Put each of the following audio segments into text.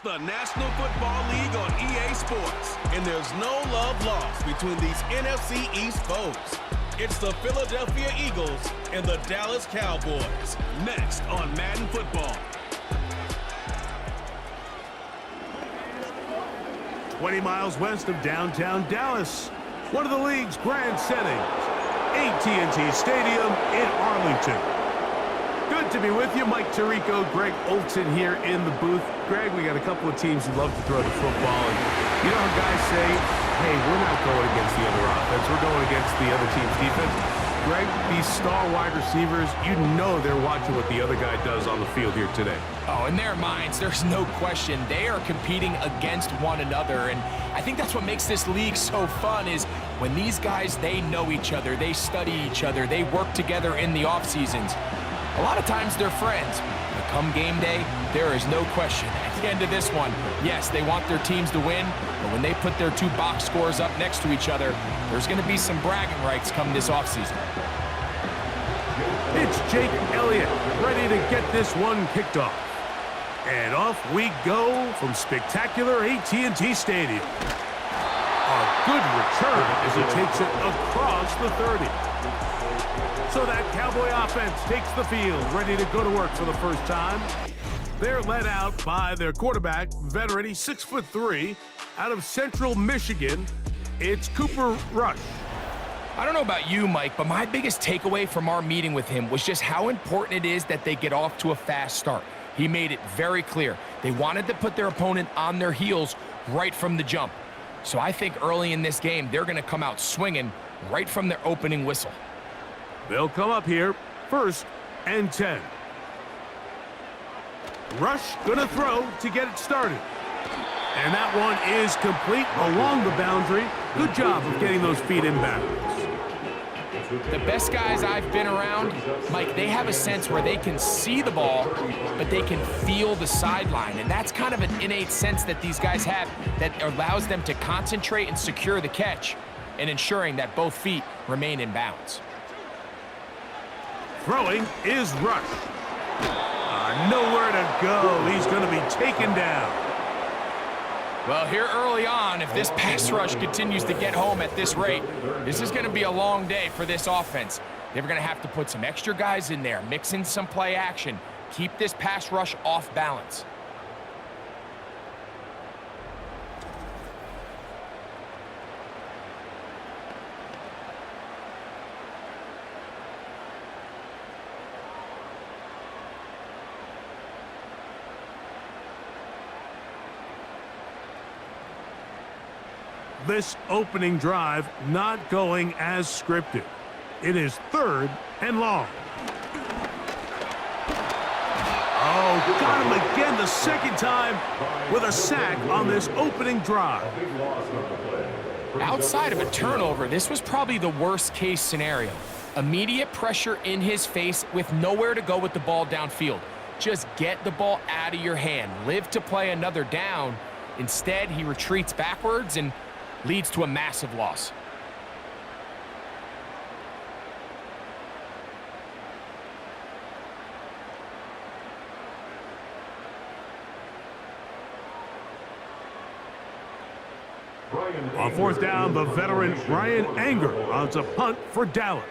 The National Football League on EA Sports, and there's no love lost between these NFC East foes. It's the Philadelphia Eagles and the Dallas Cowboys, next on Madden Football. 20 miles west of downtown Dallas, one of the league's grand settings, AT&T Stadium in Arlington. Good to be with you. Mike Tirico, Greg Olson here in the booth. Greg, we got a couple of teams who love to throw the football. And you know how guys say, hey, we're not going against the other offense. We're going against the other team's defense. Greg, these star wide receivers, you know they're watching what the other guy does on the field here today. Oh, in their minds, there's no question. They are competing against one another. And I think that's what makes this league so fun is when these guys, they know each other. They study each other. They work together in the off seasons. A lot of times they're friends, but come game day, there is no question. At the end of this one, yes, they want their teams to win, but when they put their two box scores up next to each other, there's going to be some bragging rights come this offseason. It's Jake Elliott, ready to get this one kicked off. And off we go from spectacular AT&T Stadium. A good return as he takes it across the 30. So that Cowboy offense takes the field, ready to go to work for the first time. They're led out by their quarterback, veteran, he's 6'3", out of Central Michigan. It's Cooper Rush. I don't know about you, Mike, but my biggest takeaway from our meeting with him was just how important it is that they get off to a fast start. He made it very clear. They wanted to put their opponent on their heels right from the jump. So I think early in this game, they're going to come out swinging right from their opening whistle. They'll come up here, 1st and 10. Rush gonna throw to get it started. And that one is complete along the boundary. Good job of getting those feet in bounds. The best guys I've been around, Mike, they have a sense where they can see the ball, but they can feel the sideline. And that's kind of an innate sense that these guys have that allows them to concentrate and secure the catch and ensuring that both feet remain in bounds. Throwing is Rush. Nowhere to go. He's going to be taken down. Well, here early on, if this pass rush continues to get home at this rate, this is going to be a long day for this offense. They're going to have to put some extra guys in there, mix in some play action, keep this pass rush off balance. This opening drive not going as scripted. It is 3rd and long. Oh, got him again the second time with a sack on this opening drive. Outside of a turnover, this was probably the worst case scenario. Immediate pressure in his face with nowhere to go with the ball downfield. Just get the ball out of your hand. Live to play another down. Instead, he retreats backwards and leads to a massive loss. On 4th down, the veteran Ryan Anger runs a punt for Dallas.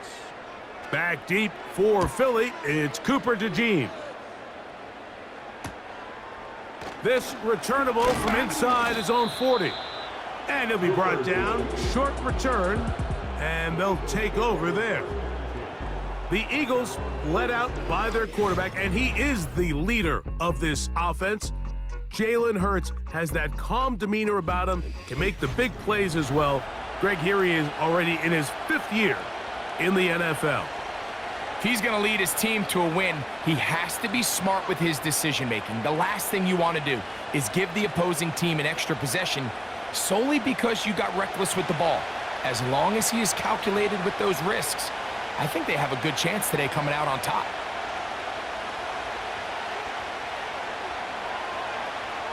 Back deep for Philly, it's Cooper DeJean. This returnable from inside his own 40. And he'll be brought down, short return, and they'll take over there. The Eagles led out by their quarterback, and he is the leader of this offense. Jalen Hurts has that calm demeanor about him, can make the big plays as well. Greg, here he is already in his 5th year in the NFL. If he's going to lead his team to a win, he has to be smart with his decision-making. The last thing you want to do is give the opposing team an extra possession solely because you got reckless with the ball. As long as he is calculated with those risks, I think they have a good chance today coming out on top.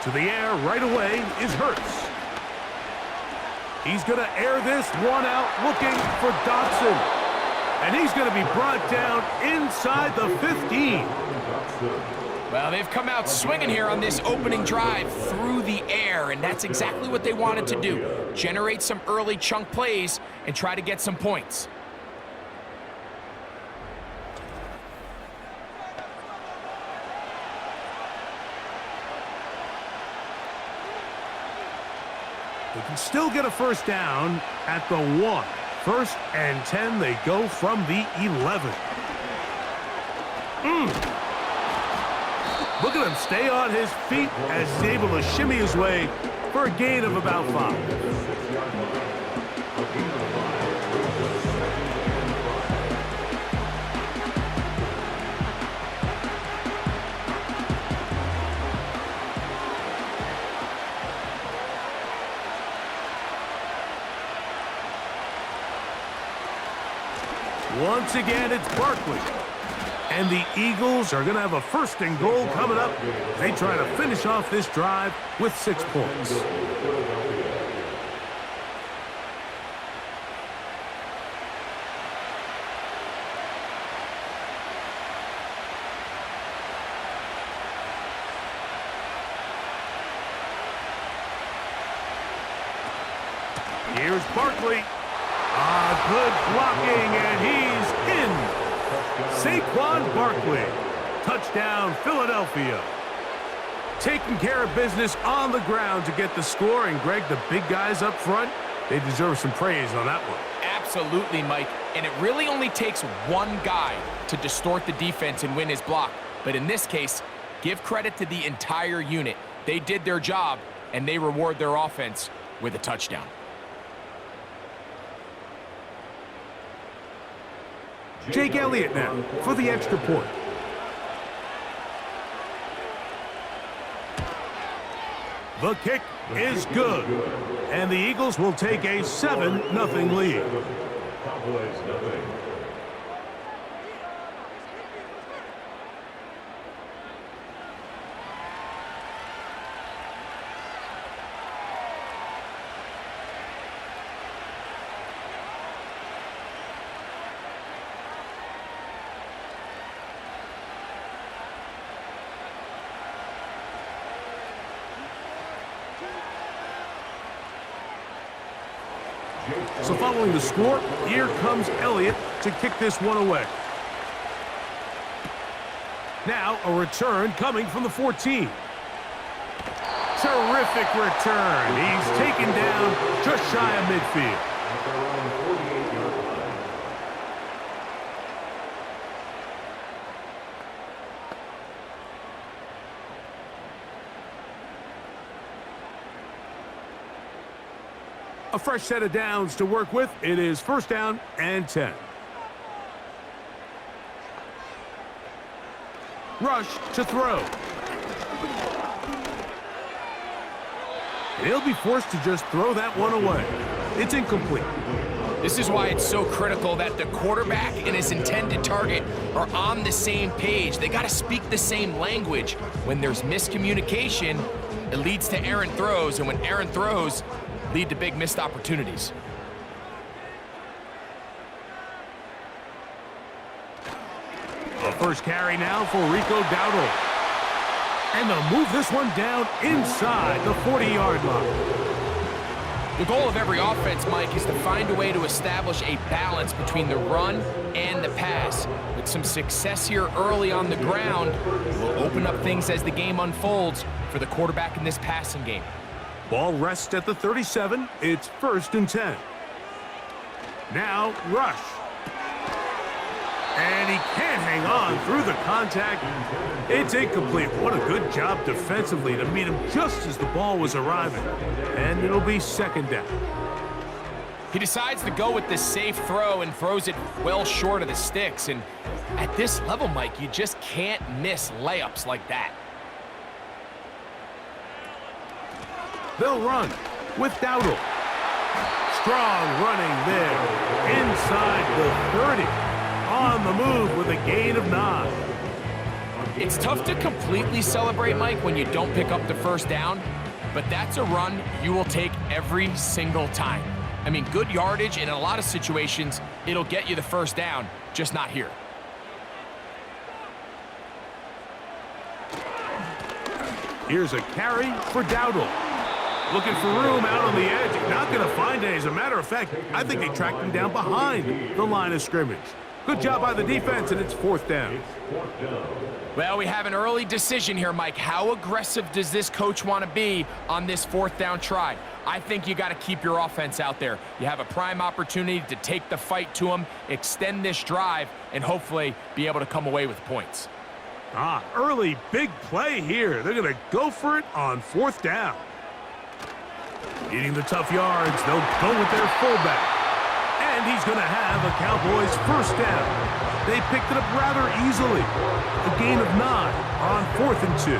To the air right away is Hurts. He's going to air this one out looking for Dotson. And he's going to be brought down inside the 15. Well, they've come out swinging here on this opening drive through the air, and that's exactly what they wanted to do. Generate some early chunk plays and try to get some points. They can still get a first down at the 1. 1st and 10, they go from the 11. Look at him stay on his feet as he's able to shimmy his way for a gain of about 5. Once again, it's Barkley. And the Eagles are going to have a 1st and goal coming up. They try to finish off this drive with 6 points. Here's Barkley. Good blocking, and he's in. Saquon Barkley. Touchdown, Philadelphia. Taking care of business on the ground to get the score. And, Greg, the big guys up front, they deserve some praise on that one. Absolutely, Mike. And it really only takes one guy to distort the defense and win his block. But in this case, give credit to the entire unit. They did their job, and they reward their offense with a touchdown. Jake Elliott now for the extra point. The kick is good. And the Eagles will take a 7-0 lead. Cowboys nothing. So following the score, here comes Elliott to kick this one away. Now a return coming from the 14. Terrific return. He's taken down just shy of midfield. A fresh set of downs to work with. It is 1st down and 10. Rush to throw. And he'll be forced to just throw that one away. It's incomplete. This is why it's so critical that the quarterback and his intended target are on the same page. They got to speak the same language. When there's miscommunication, it leads to errant throws, and when errant throws lead to big missed opportunities. The first carry now for Rico Dowdle. And they'll move this one down inside the 40-yard line. The goal of every offense, Mike, is to find a way to establish a balance between the run and the pass. With some success here early on the ground, will open up things as the game unfolds for the quarterback in this passing game. Ball rests at the 37. It's 1st and 10. Now, Rush. And he can't hang on through the contact. It's incomplete. What a good job defensively to meet him just as the ball was arriving. And it'll be 2nd down. He decides to go with the safe throw and throws it well short of the sticks. And at this level, Mike, you just can't miss layups like that. They'll run with Dowdle. Strong running there. Inside the 30. On the move with a gain of 9. It's tough to completely celebrate, Mike, when you don't pick up the 1st down, but that's a run you will take every single time. I mean, good yardage, and in a lot of situations, it'll get you the 1st down, just not here. Here's a carry for Dowdle. Looking for room out on the edge. Not going to find it. As a matter of fact, I think they tracked him down behind the line of scrimmage. Good job by the defense, and it's 4th down. Well, we have an early decision here, Mike. How aggressive does this coach want to be on this 4th down try? I think you got to keep your offense out there. You have a prime opportunity to take the fight to them, extend this drive, and hopefully be able to come away with points. Early big play here. They're going to go for it on 4th down. Eating the tough yards, they'll go with their fullback. And he's going to have a Cowboys 1st down. They picked it up rather easily. A gain of 9 on 4th and 2.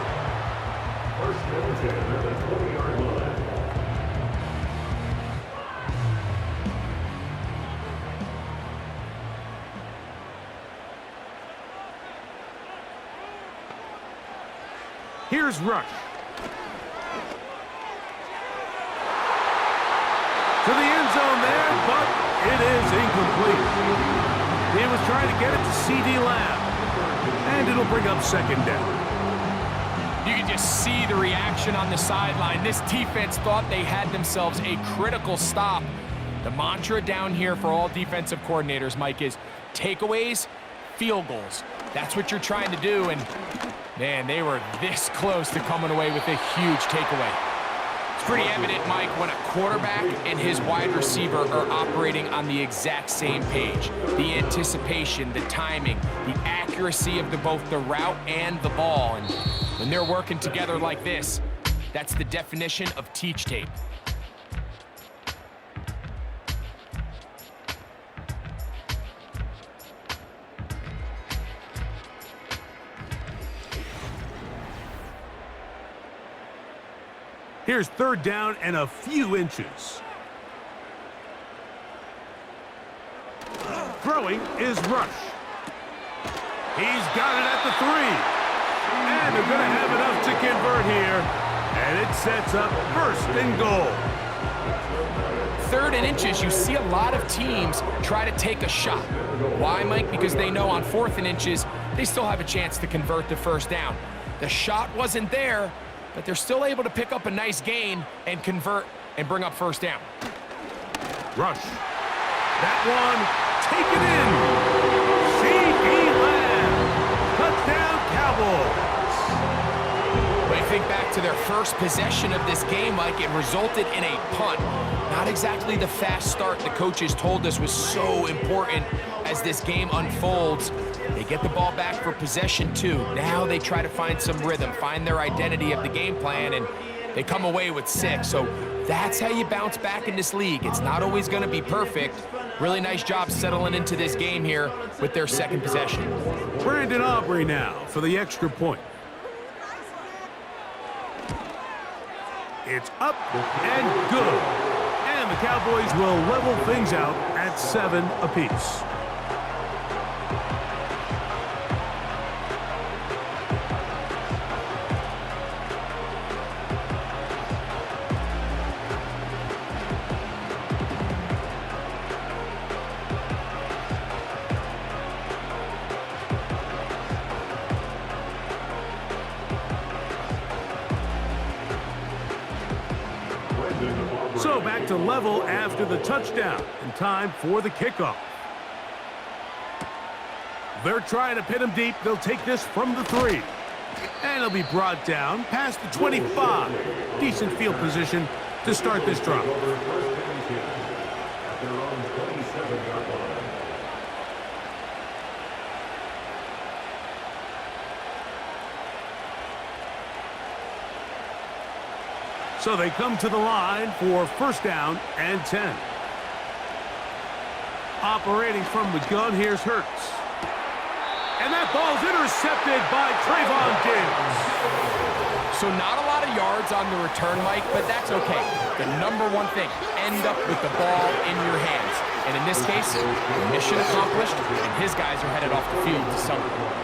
First and 10 at the 20-yard line. Here's Rush. To the end zone there, but it is incomplete. He was trying to get it to C.D. Lamb, and it'll bring up 2nd down. You can just see the reaction on the sideline. This defense thought they had themselves a critical stop. The mantra down here for all defensive coordinators, Mike, is takeaways, field goals. That's what you're trying to do, and man, they were this close to coming away with a huge takeaway. It's pretty evident, Mike, when a quarterback and his wide receiver are operating on the exact same page. The anticipation, the timing, the accuracy of both the route and the ball. And when they're working together like this, that's the definition of teach tape. Here's 3rd down and a few inches. Throwing is Rush. He's got it at the 3. And they're going to have enough to convert here. And it sets up 1st and goal. 3rd and inches, you see a lot of teams try to take a shot. Why, Mike? Because they know on 4th and inches, they still have a chance to convert the 1st down. The shot wasn't there, but they're still able to pick up a nice gain and convert and bring up 1st down. Rush. That one, take it in. C.D. Lamb. Touchdown, Cowboys. When you think back to their first possession of this game, Mike, it resulted in a punt. Not exactly the fast start the coaches told us was so important as this game unfolds. They get the ball back for possession 2. Now they try to find some rhythm, find their identity of the game plan, and they come away with 6. So that's how you bounce back in this league. It's not always going to be perfect. Really nice job settling into this game here with their 2nd possession. Brandon Aubrey now for the extra point. It's up and good. And the Cowboys will level things out at 7 apiece. So back to level after the touchdown, and time for the kickoff. They're trying to pin him deep. They'll take this from the 3. And it'll be brought down past the 25. Decent field position to start this drive. So they come to the line for 1st down and 10. Operating from the gun, here's Hurts. And that ball's intercepted by Trayvon Diggs. So not a lot of yards on the return, Mike, but that's okay. The number one thing, end up with the ball in your hands. And in this case, mission accomplished, and his guys are headed off the field to celebrate.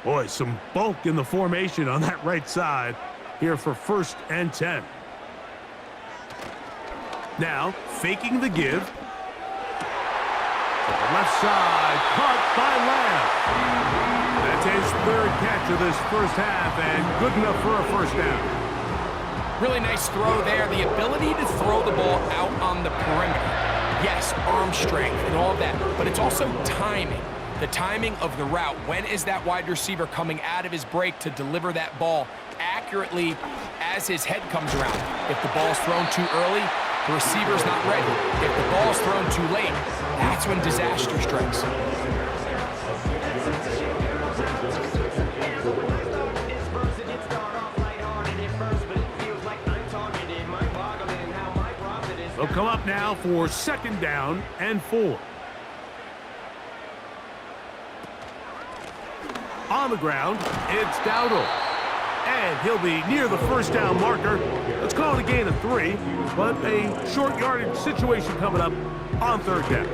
Boy, some bulk in the formation on that right side here for 1st and 10. Now, faking the give. To the left side, caught by Lamb. That's his 3rd catch of this first half, and good enough for a 1st down. Really nice throw there. The ability to throw the ball out on the perimeter. Yes, arm strength and all of that, but it's also timing. The timing of the route. When is that wide receiver coming out of his break to deliver that ball accurately as his head comes around? If the ball's thrown too early, the receiver's not ready. If the ball's thrown too late, that's when disaster strikes. They'll come up now for 2nd down and 4. On the ground, it's Dowdle. And he'll be near the 1st down marker. Let's call it a gain of 3, but a short yardage situation coming up on 3rd down.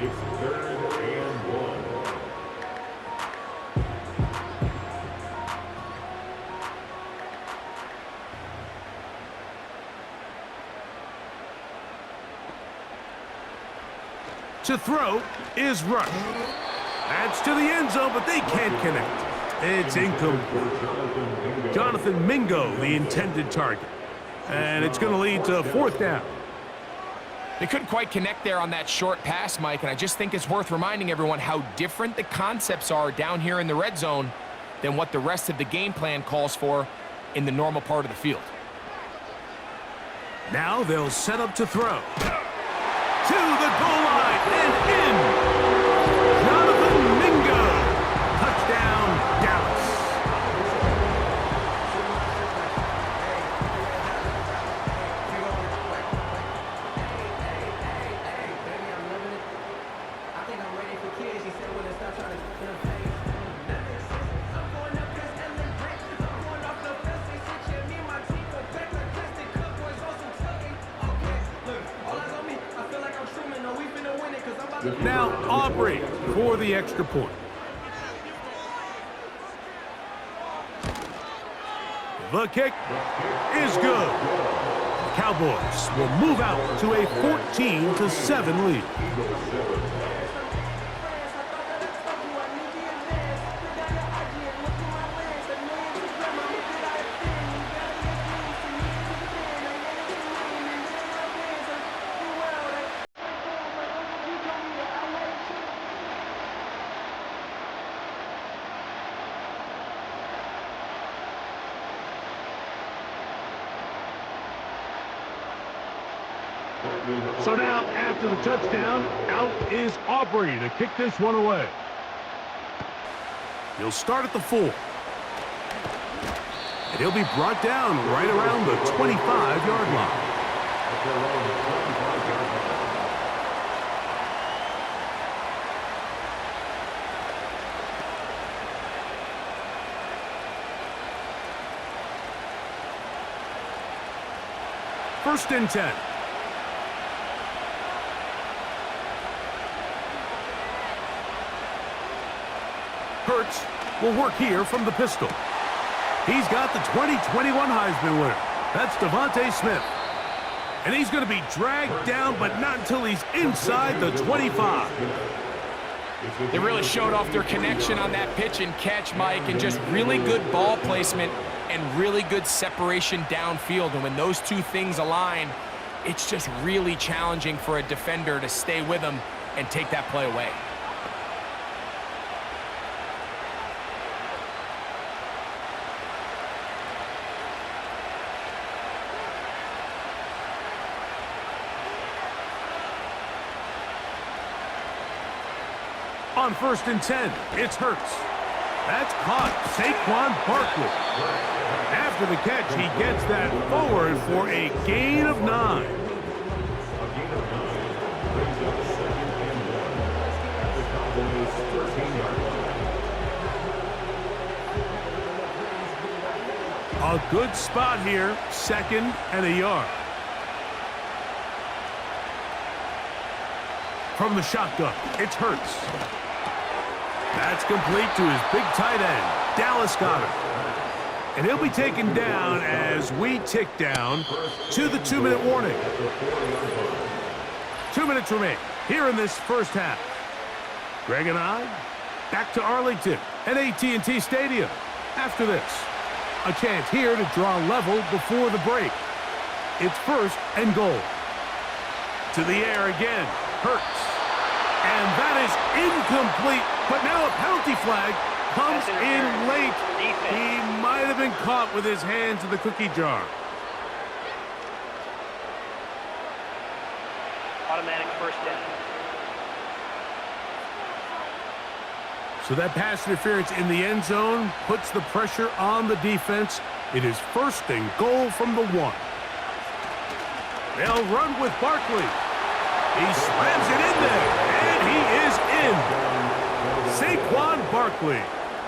It's 3rd and 1. To throw is Rush. That's to the end zone, but they can't connect. It's incomplete. Jonathan Mingo, the intended target. And it's going to lead to 4th down. They couldn't quite connect there on that short pass, Mike, and I just think it's worth reminding everyone how different the concepts are down here in the red zone than what the rest of the game plan calls for in the normal part of the field. Now they'll set up to throw. To the goal line and in. Jonathan Mingo. Touchdown, Dallas. Now Aubrey for the extra point. The kick is good. The Cowboys will move out to a 14-7 lead. So now, after the touchdown, out is Aubrey to kick this one away. He'll start at the 4. And he'll be brought down right around the 25-yard line. First and 10. Hurts will work here from the pistol. He's got the 2021 Heisman winner. That's Devontae Smith. And he's going to be dragged down, but not until he's inside the 25. They really showed off their connection on that pitch and catch, Mike, and just really good ball placement and really good separation downfield. And when those two things align, it's just really challenging for a defender to stay with them and take that play away. On first and 10, it's Hurts. That's caught. Saquon Barkley. After the catch, he gets that forward for a gain of 9. A good spot here, 2nd and a yard. From the shotgun, it's Hurts. That's complete to his big tight end, Dallas Cowboys. And he'll be taken down as we tick down to the 2-minute warning. 2 minutes remain here in this first half. Greg and I back to Arlington at AT&T Stadium. After this, a chance here to draw level before the break. It's first and goal. To the air again, Hurts. And that is incomplete, but now a penalty flag comes in late. He might have been caught with his hands in the cookie jar. Automatic first down. So that pass interference in the end zone puts the pressure on the defense. It is first and goal from the 1. They'll run with Barkley. He slams it in there, and he is in. Saquon Barkley.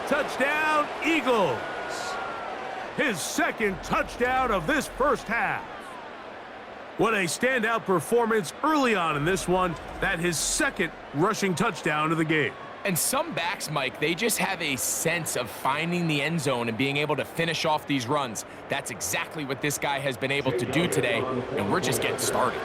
Touchdown, Eagles. His second touchdown of this first half. What a standout performance early on in this one. That his second rushing touchdown of the game. And some backs, Mike, they just have a sense of finding the end zone and being able to finish off these runs. That's exactly what this guy has been able to do today, and we're just getting started.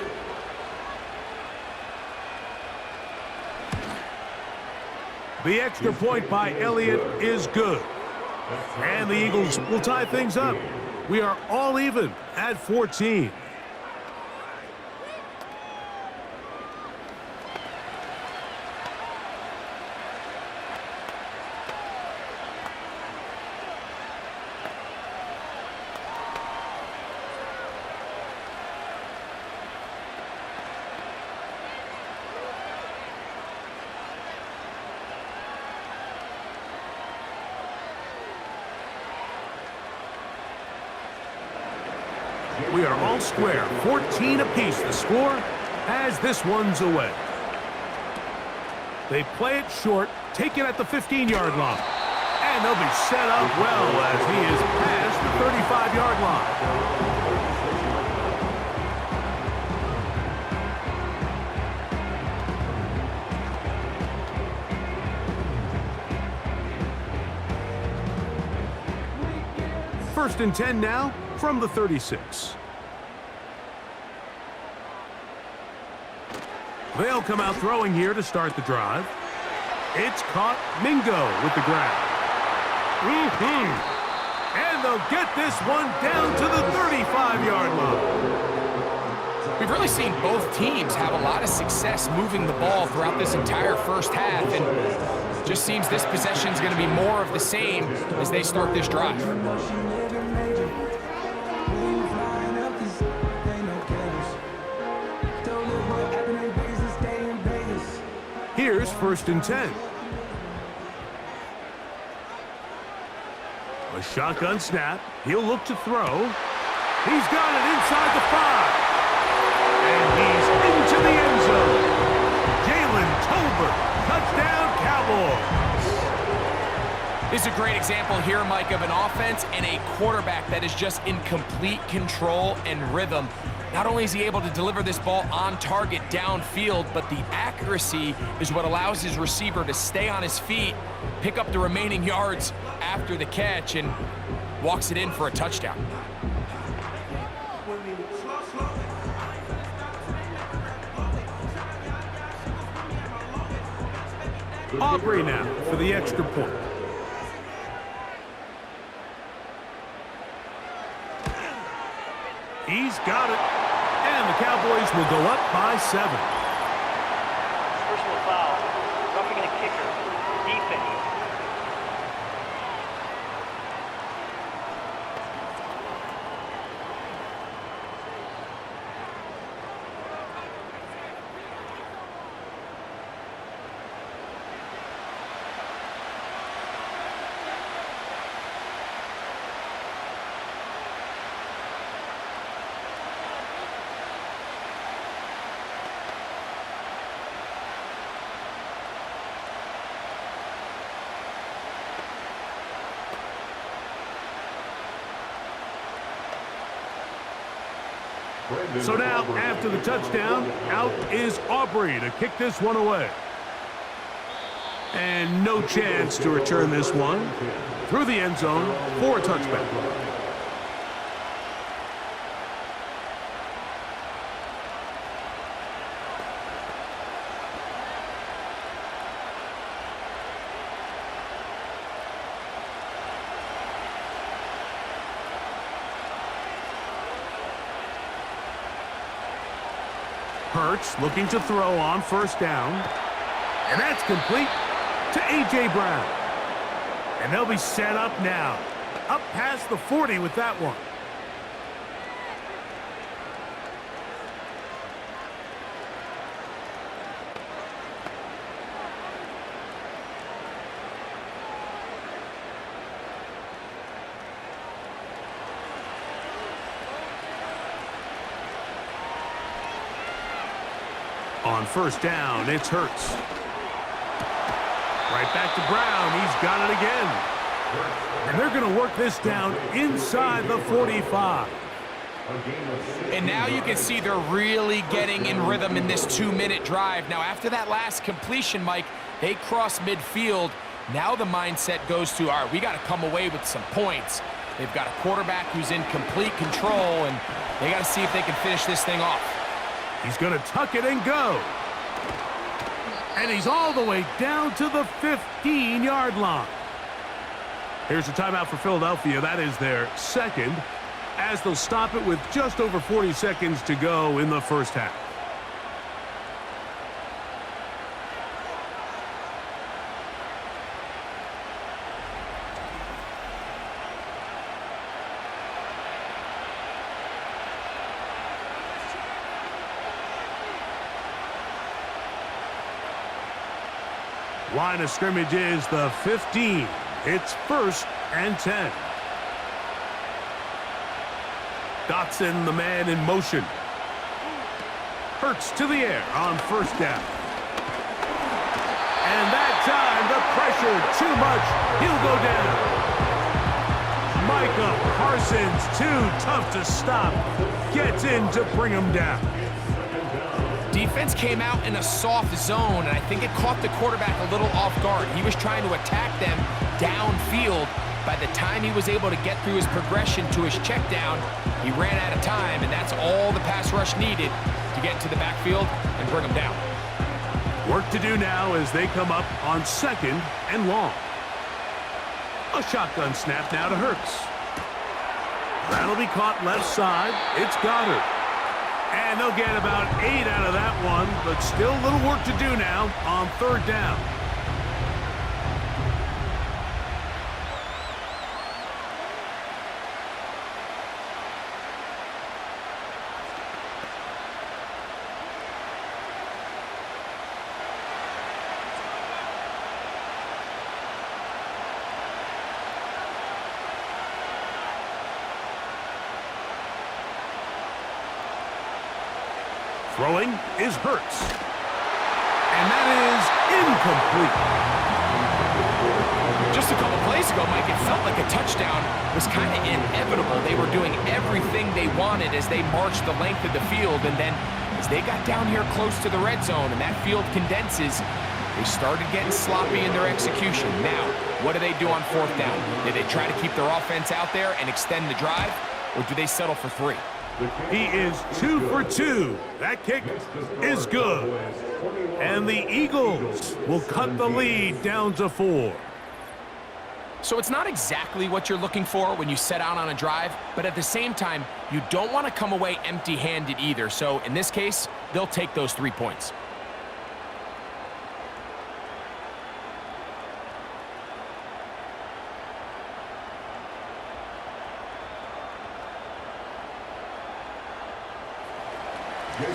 The extra point by Elliott is good. And the Eagles will tie things up. We are all even at 14. We are all square, 14 apiece the score as this one's away. They play it short, take it at the 15-yard line. And they'll be set up well as he is past the 35-yard line. First and 10 now from the 36. They'll come out throwing here to start the drive. It's caught. Mingo with the grab. And they'll get this one down to the 35-yard line. We've really seen both teams have a lot of success moving the ball throughout this entire first half, and just seems this possession is going to be more of the same as they start this drive. Here's first and 10. A shotgun snap. He'll look to throw. He's got it inside the 5. And he's into the end zone. Jalen Tolbert. Touchdown, Cowboys. This is a great example here, Mike, of an offense and a quarterback that is just in complete control and rhythm. Not only is he able to deliver this ball on target downfield, but the accuracy is what allows his receiver to stay on his feet, pick up the remaining yards after the catch, and walks it in for a touchdown. Aubrey now for the extra point. He's got it. And the Cowboys will go up by 7. Personal foul. Roughing the kicker. Defense. So now, after the touchdown, out is Aubrey to kick this one away. And no chance to return this one through the end zone for a touchback. Hurts looking to throw on first down. And that's complete to A.J. Brown. And they'll be set up now. Up past the 40 with that one. On first down, it's Hurts. Right back to Brown. He's got it again. And they're going to work this down inside the 45. And now you can see they're really getting in rhythm in this 2-minute drive. Now, after that last completion, Mike, they cross midfield. Now the mindset goes to, all right, we got to come away with some points. They've got a quarterback who's in complete control, and they got to see if they can finish this thing off. He's going to tuck it and go. And he's all the way down to the 15-yard line. Here's a timeout for Philadelphia. That is their second, as they'll stop it with just over 40 seconds to go in the first half. Line of scrimmage is the 15. It's 1st and 10. Dotson, the man in motion. Hurts to the air on first down. And that time, the pressure too much. He'll go down. Micah Parsons, too tough to stop. Gets in to bring him down. Defense came out in a soft zone, and I think it caught the quarterback a little off guard. He was trying to attack them downfield. By the time he was able to get through his progression to his check down, he ran out of time, and that's all the pass rush needed to get into the backfield and bring him down. Work to do now as they come up on 2nd and long. A shotgun snap now to Hurts. That'll be caught left side. It's Goddard. And they'll get about 8 out of that one, but still a little work to do now on 3rd down. Throwing is Hurts. And that is incomplete. Just a couple plays ago, Mike, it felt like a touchdown was kind of inevitable. They were doing everything they wanted as they marched the length of the field, and then as they got down here close to the red zone and that field condenses, they started getting sloppy in their execution. Now, what do they do on 4th down? Do they try to keep their offense out there and extend the drive, or do they settle for 3? He is 2 for 2. That kick is good. And the Eagles will cut the lead down to 4. So it's not exactly what you're looking for when you set out on a drive, but at the same time, you don't want to come away empty-handed either. So in this case, they'll take those 3 points.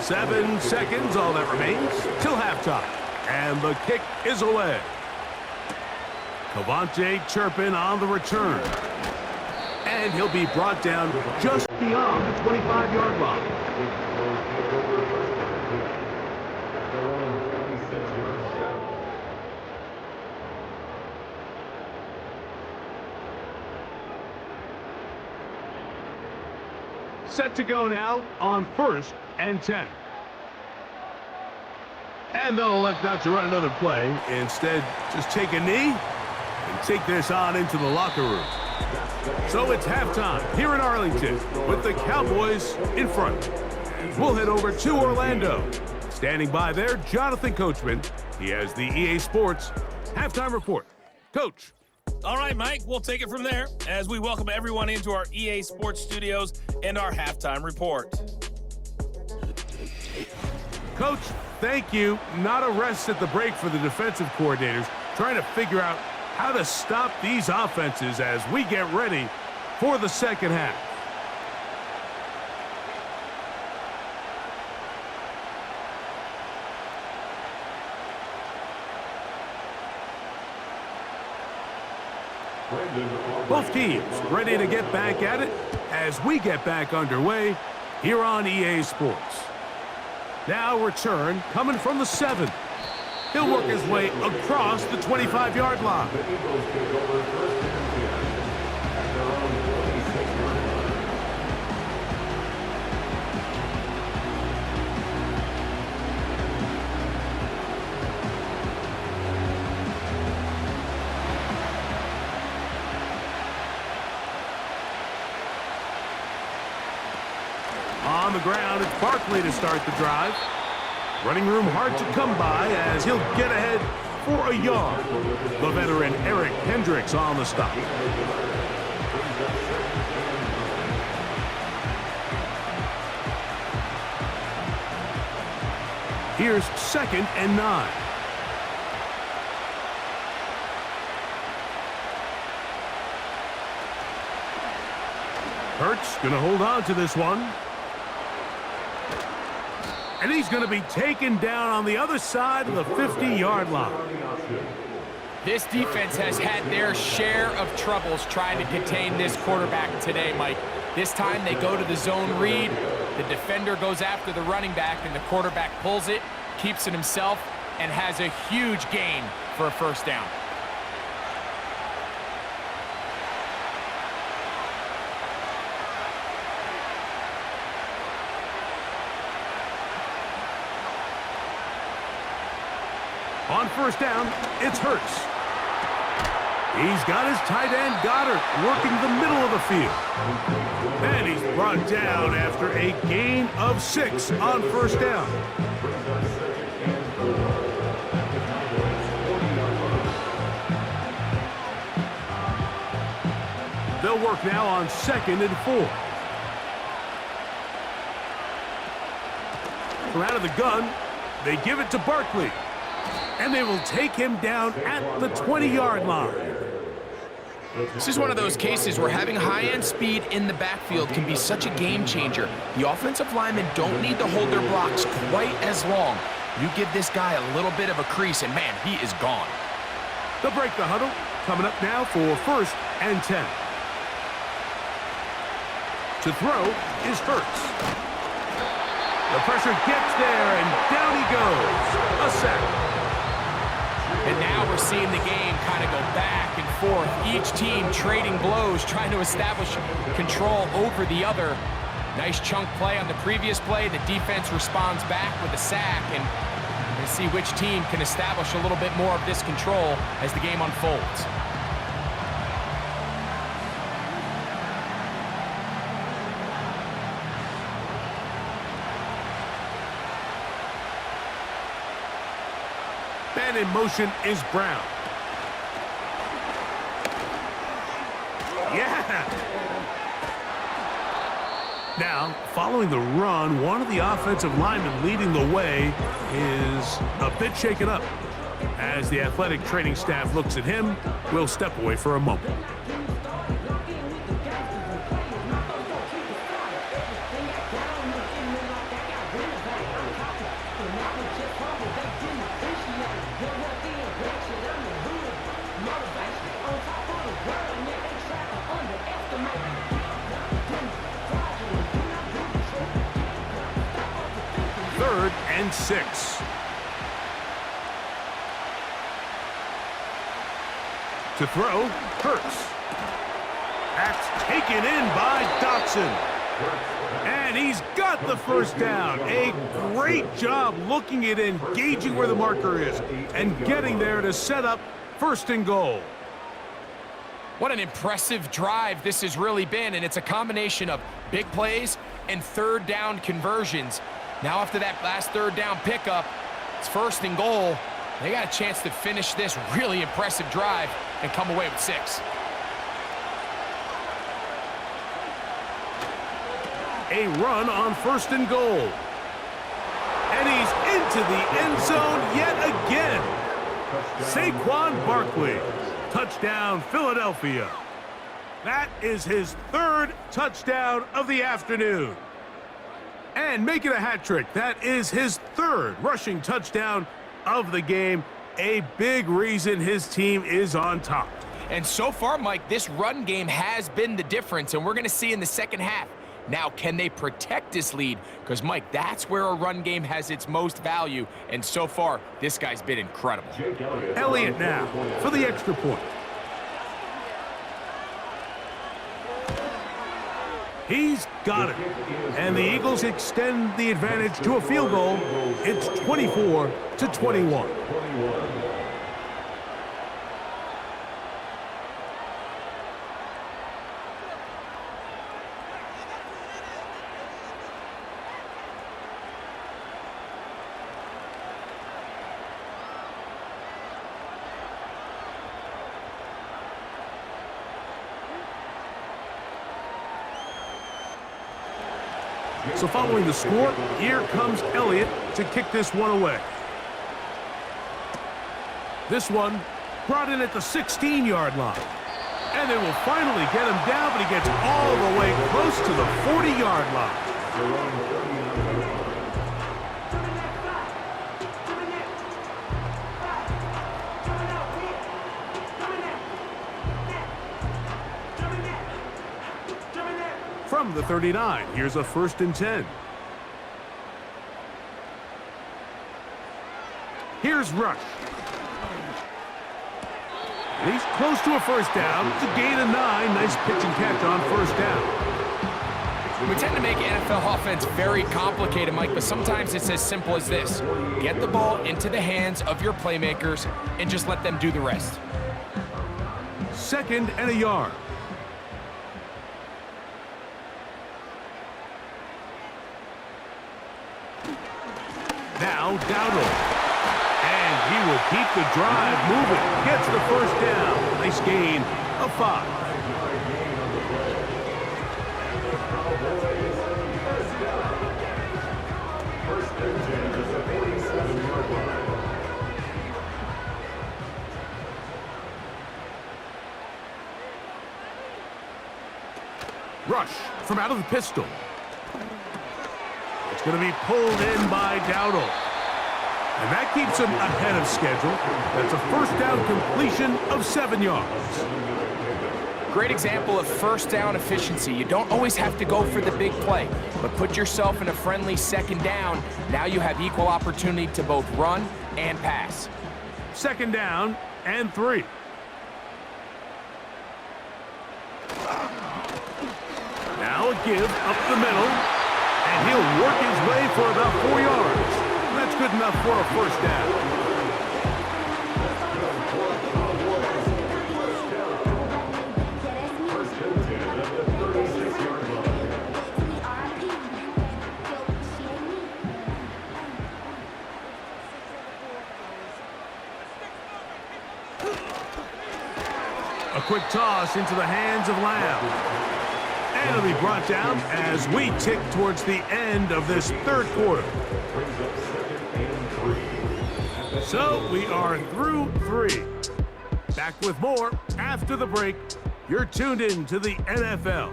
Seven seconds, all that remains, till halftime. And the kick is away. Cavante Turpin on the return. And he'll be brought down just beyond the 25-yard line. Set to go now on 1st and 10. And they'll elect not to run another play. Instead, just take a knee and take this on into the locker room. So it's halftime here in Arlington with the Cowboys in front. We'll head over to Orlando. Standing by there, Jonathan Coachman. He has the EA Sports halftime report. Coach. All right, Mike, we'll take it from there as we welcome everyone into our EA Sports studios and our halftime report. Coach, thank you. Not a rest at the break for the defensive coordinators, trying to figure out how to stop these offenses as we get ready for the second half. Both teams ready to get back at it as we get back underway here on EA Sports. Now return coming from the 7. He'll work his way across the 25-yard line. The Eagles take over first and 10 at their own 26-yard line. On the ground, it's Barkley to start the drive. Running room hard to come by as he'll get ahead for a yard. The veteran Eric Hendricks on the stop. Here's 2nd and 9. Hurts gonna hold on to this one. And he's going to be taken down on the other side of the 50-yard line. This defense has had their share of troubles trying to contain this quarterback today, Mike. This time they go to the zone read. The defender goes after the running back, and the quarterback pulls it, keeps it himself, and has a huge gain for a first down. On first down, it's Hurts. He's got his tight end, Goddard, working the middle of the field. And he's brought down after a gain of 6 on first down. They'll work now on 2nd and 4. From out of the gun, they give it to Barkley. And they will take him down at the 20-yard line. This is one of those cases where having high-end speed in the backfield can be such a game changer. The offensive linemen don't need to hold their blocks quite as long. You give this guy a little bit of a crease, and man, he is gone. They'll break the huddle. Coming up now for 1st and 10. To throw is Hurts. The pressure gets there, and down he goes. A sack. And now we're seeing the game kind of go back and forth. Each team trading blows, trying to establish control over the other. Nice chunk play on the previous play. The defense responds back with a sack, and we'll see which team can establish a little bit more of this control as the game unfolds. And in motion is Brown. Yeah! Now, following the run, one of the offensive linemen leading the way is a bit shaken up. As the athletic training staff looks at him, we'll step away for a moment. Third and 6. To throw, Hurts. That's taken in by Dotson. And he's got the first down. A great job looking at engaging where the marker is and getting there to set up 1st and goal. What an impressive drive this has really been, and it's a combination of big plays and 3rd down conversions. Now after that last 3rd down pickup, it's 1st and goal. They got a chance to finish this really impressive drive and come away with 6. A run on 1st and goal. And he's into the end zone yet again. Saquon Barkley. Touchdown, Philadelphia. That is his 3rd touchdown of the afternoon. And making a hat trick, that is his 3rd rushing touchdown of the game. A big reason his team is on top. And so far, Mike, this run game has been the difference, and we're going to see in the second half. Now, can they protect this lead? Because, Mike, that's where a run game has its most value, and so far, this guy's been incredible. Elliott now for the extra point. He's got it. And the Eagles extend the advantage to a field goal. It's 24-21. So following the score, here comes Elliott to kick this one away. This one brought in at the 16-yard line. And they will finally get him down, but he gets all the way close to the 40-yard line. From the 39, here's a 1st and 10. Here's Rush. And he's close to a 1st down. It's a gain of 9. Nice pitch and catch on 1st down. We tend to make NFL offense very complicated, Mike, but sometimes it's as simple as this. Get the ball into the hands of your playmakers and just let them do the rest. 2nd and a yard. Now Dowdle. And he will keep the drive moving. Gets the 1st down. Nice gain of 5. Rush from out of the pistol. It's going to be pulled in by Dowdle. And that keeps him ahead of schedule. That's a 1st down completion of 7 yards. Great example of 1st down efficiency. You don't always have to go for the big play, but put yourself in a friendly 2nd down. Now you have equal opportunity to both run and pass. 2nd down and 3. Now a give up the middle. And he'll work his way for about 4 yards. That's good enough for a 1st down. A quick toss into the hands of Lamb. And it'll be brought down as we tick towards the end of this 3rd quarter. So we are through 3. Back with more after the break. You're tuned in to the NFL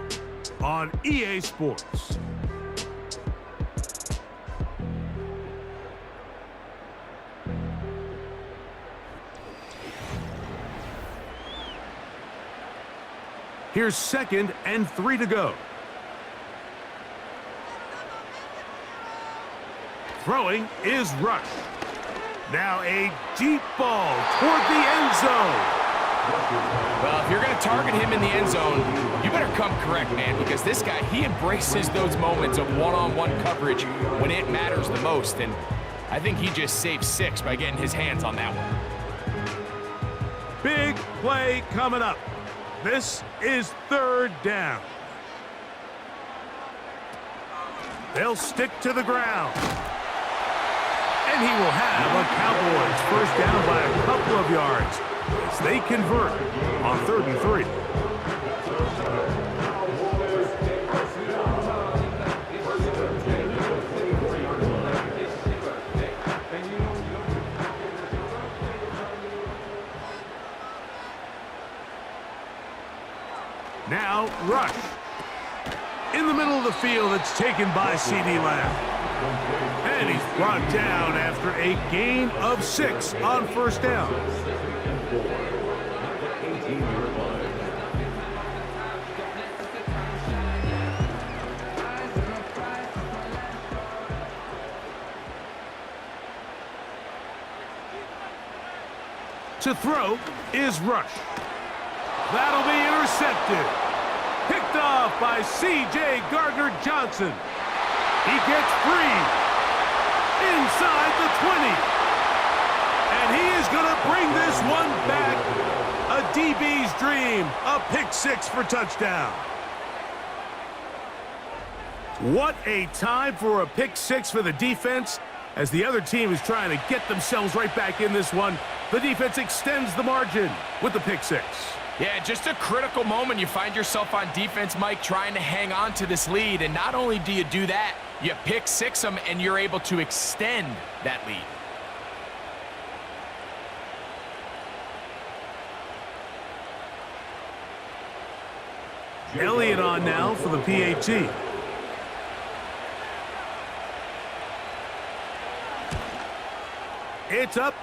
on EA Sports. Here's 2nd and 3 to go. Throwing is Rush. Now a deep ball toward the end zone. Well, if you're going to target him in the end zone, you better come correct, man, because this guy, he embraces those moments of one-on-one coverage when it matters the most, and I think he just saved 6 by getting his hands on that one. Big play coming up. This is 3rd down. They'll stick to the ground. And he will have a Cowboys first down by a couple of yards as they convert on 3rd and 3. Now, rush. In the middle of the field, it's taken by C.D. Lamb. And he's brought down after a gain of 6 on 1st down. To throw is Rush. That'll be intercepted. Picked off by C.J. Gardner-Johnson. He gets free inside the 20. And he is going to bring this one back. A DB's dream. A pick 6 for touchdown. What a time for a pick 6 for the defense. As the other team is trying to get themselves right back in this one, the defense extends the margin with the pick 6. Yeah, just a critical moment. You find yourself on defense, Mike, trying to hang on to this lead. And not only do you do that, you pick 6 them, and you're able to extend that lead. Elliott on now for the PAT. It's up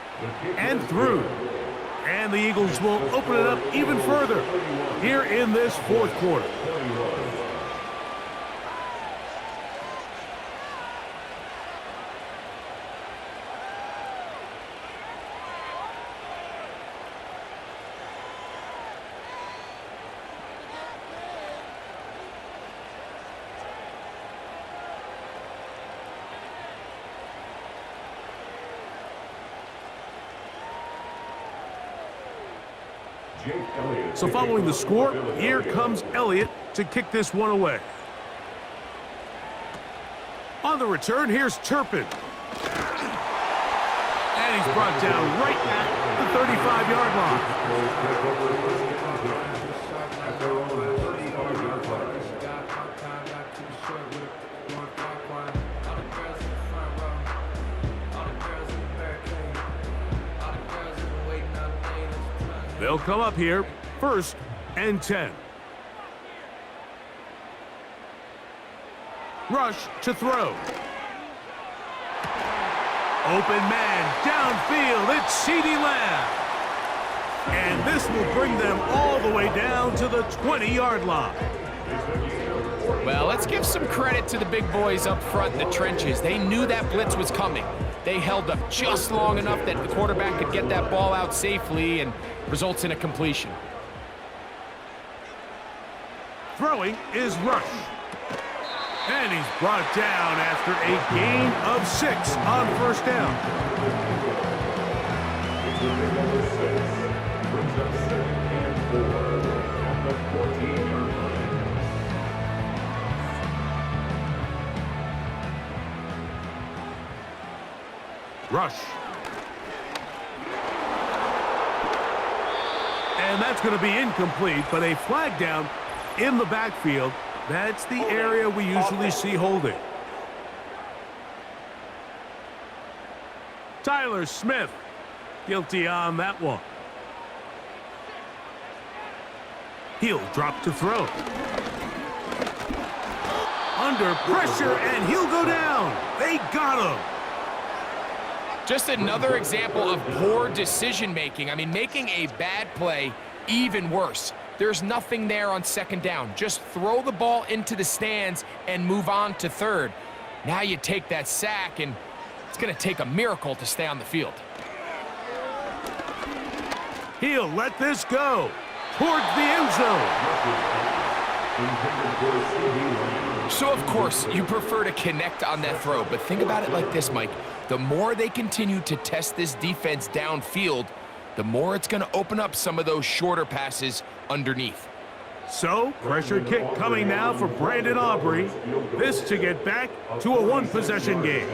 and through. And the Eagles will open it up even further here in this 4th quarter. So following the score, here comes Elliott to kick this one away. On the return, here's Turpin. And he's brought down right at the 35-yard line. They'll come up here, 1st and 10. Rush to throw. Open man, downfield, it's C.D. Lamb. And this will bring them all the way down to the 20-yard line. Well, let's give some credit to the big boys up front in the trenches. They knew that blitz was coming. They held up just long enough that the quarterback could get that ball out safely and results in a completion. Throwing is Rush. And he's brought down after a gain of 6 on 1st down. Rush. And that's going to be incomplete, but a flag down in the backfield. That's the area we usually see holding. Tyler Smith, guilty on that one. He'll drop to throw. Under pressure, and he'll go down. They got him. Just another example of poor decision-making. I mean, making a bad play even worse. There's nothing there on 2nd down. Just throw the ball into the stands and move on to 3rd. Now you take that sack, and it's going to take a miracle to stay on the field. He'll let this go towards the end zone. So, of course, you prefer to connect on that throw, but think about it like this, Mike. The more they continue to test this defense downfield, the more it's going to open up some of those shorter passes underneath. So, pressure kick coming now for Brandon Aubrey. This to get back to a one-possession game.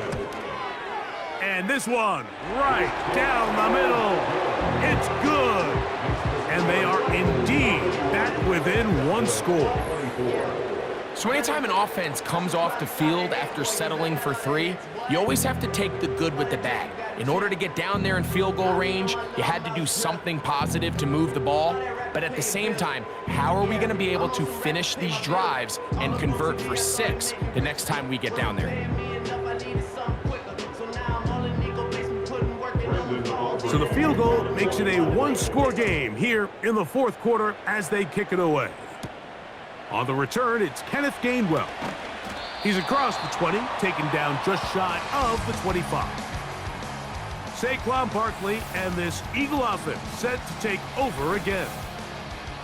And this one, right down the middle. It's good. And they are indeed back within one score. So anytime an offense comes off the field after settling for 3, you always have to take the good with the bad. In order to get down there in field goal range, you had to do something positive to move the ball. But at the same time, how are we going to be able to finish these drives and convert for 6 the next time we get down there? So the field goal makes it a one-score game here in the fourth quarter as they kick it away. On the return, it's Kenneth Gainwell. He's across the 20, taken down just shy of the 25. Saquon Barkley and this Eagle offense set to take over again.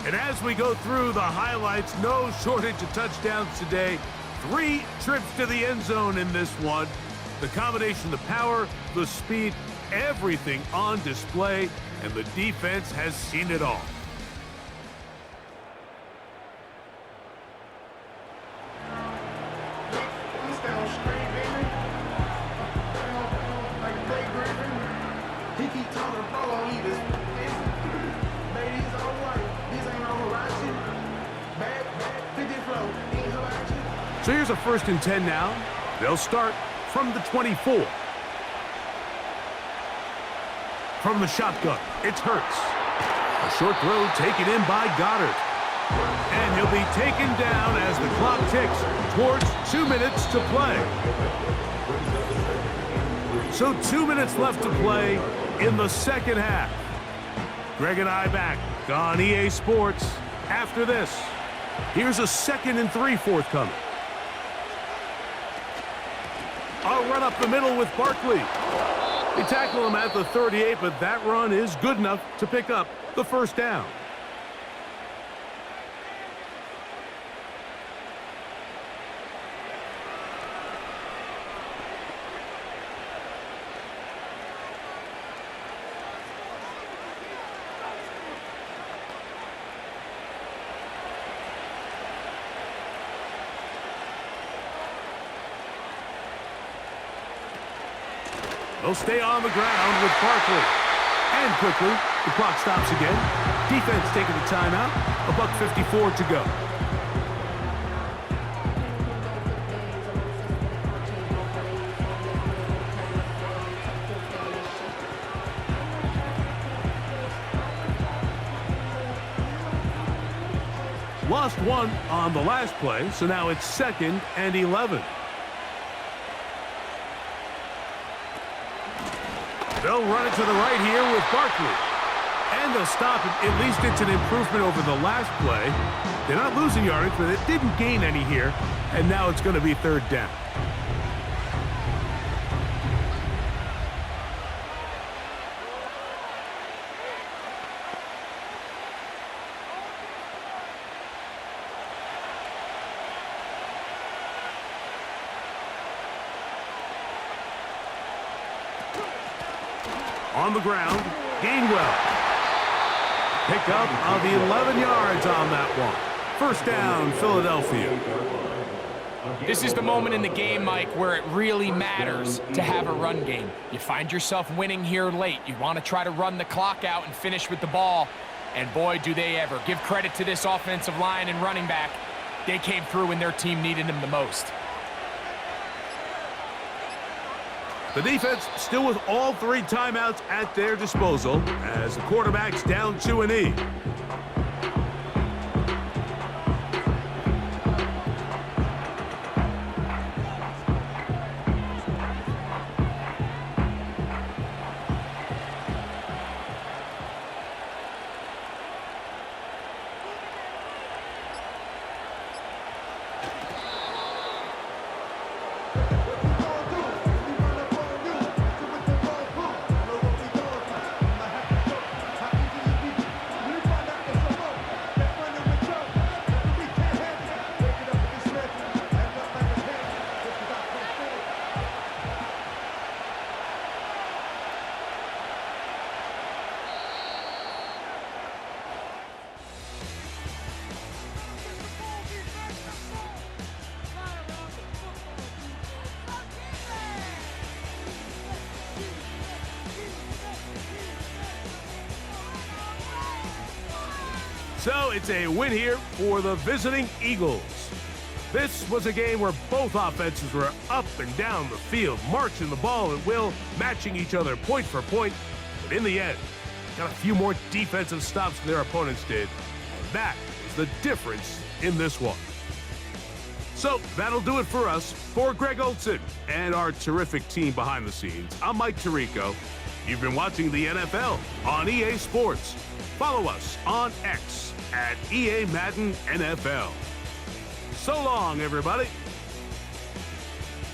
And as we go through the highlights, no shortage of touchdowns today. 3 trips to the end zone in this one. The combination, the power, the speed, everything on display, and the defense has seen it all. So here's a 1st and 10 now. They'll start from the 24. From the shotgun, it's Hurts. A short throw taken in by Goddard. And he'll be taken down as the clock ticks towards 2 minutes to play. So 2 minutes left to play in the second half. Greg and I back on EA Sports after this. Here's a 2nd and 3 forthcoming. A run up the middle with Barkley. They tackle him at the 38, but that run is good enough to pick up the first down. They'll stay on the ground with Barkley. And quickly, the clock stops again. Defense taking the timeout. $1:54 to go. Lost 1 on the last play, so now it's 2nd and 11. They'll run it to the right here with Barkley. And they'll stop it. At least it's an improvement over the last play. They're not losing yardage, but it didn't gain any here. And now it's going to be 3rd down. On the ground, Gainwell. Pick up of the 11 yards on that one. 1st down, Philadelphia. This is the moment in the game, Mike, where it really matters to have a run game. You find yourself winning here late. You want to try to run the clock out and finish with the ball. And boy, do they ever. Give credit to this offensive line and running back. They came through when their team needed them the most. The defense still with all 3 timeouts at their disposal as the quarterback's down to a knee. So it's a win here for the visiting Eagles. This was a game where both offenses were up and down the field, marching the ball at will, matching each other point for point. But in the end, got a few more defensive stops than their opponents did. And that is the difference in this one. So that'll do it for us. For Greg Olson and our terrific team behind the scenes, I'm Mike Tirico. You've been watching the NFL on EA Sports. Follow us on X at EA Madden NFL. So long, everybody.